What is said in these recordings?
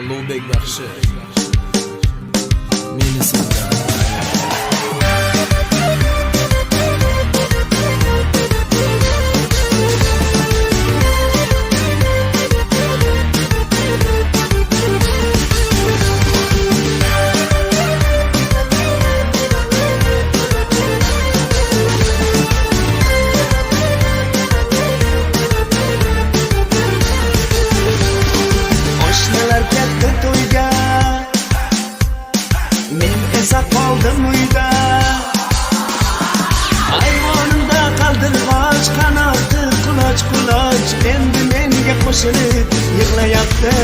Ulug'bek baxshi meni sevgan. Qoldim uyda ayvonimda qaldirg'och qanoti quloch endi menga qo'shilib yig'layapti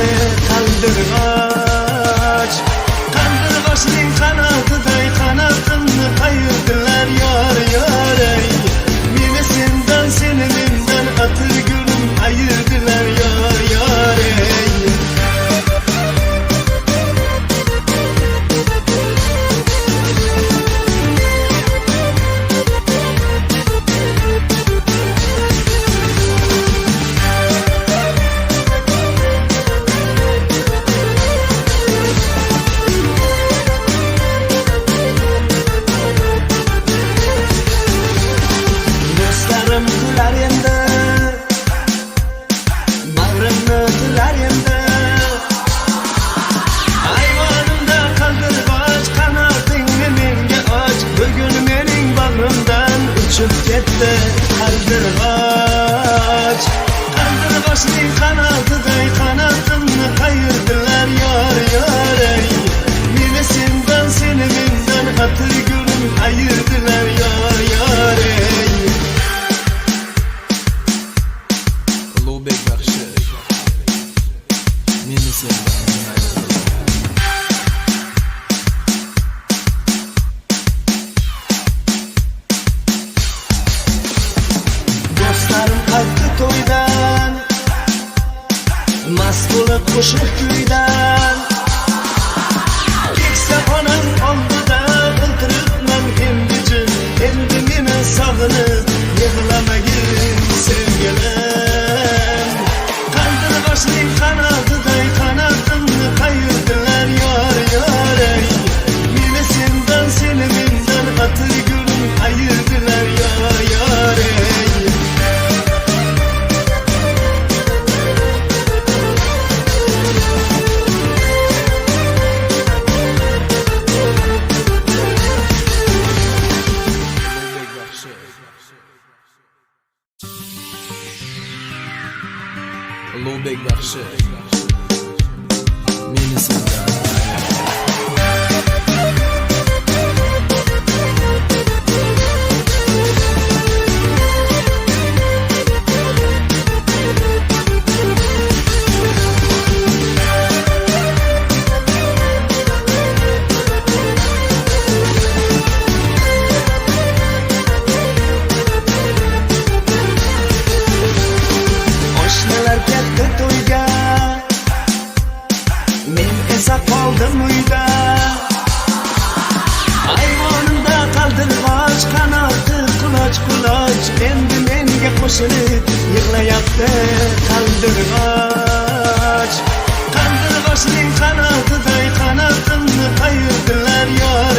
qaldirg'ochning qanotiday qanotimni qayirdilar yor ey meni sendan seni mendan atirgulim ayirdilar yor ey kular endi bag'rimni tilar endi ayvonimda qaldirg'och qanotingni menga och bugun mening bag'rimdan uchib ketdi qaldirg'ochning qanotiday qanotimni qayirdilar yor ey meni sendan seni mendan atirgulim ayirdilar yor ey Ulug'bek baxshi meni sevgan. Do'stlarim qaytdi to'ydan mast bo'lib qo'shiq kuydan keksa onam oldida o'tiribman endi jim endi meni sog'inib yig'lamagin sevgilim qaldirg'ochning qanotiday qanotimni qayirdilar yor ey meni sendan seni mendan atirgulim ayirdilar yor ey Ulug'bek baxshi meni sevgan. Ketdi to'yga men esa qoldim uyda ayvonimda qaldirg'och qanoti quloch endi menga qo'shilib yig'layapti qaldirg'ochning qanotiday qanotimni qayirdilar yor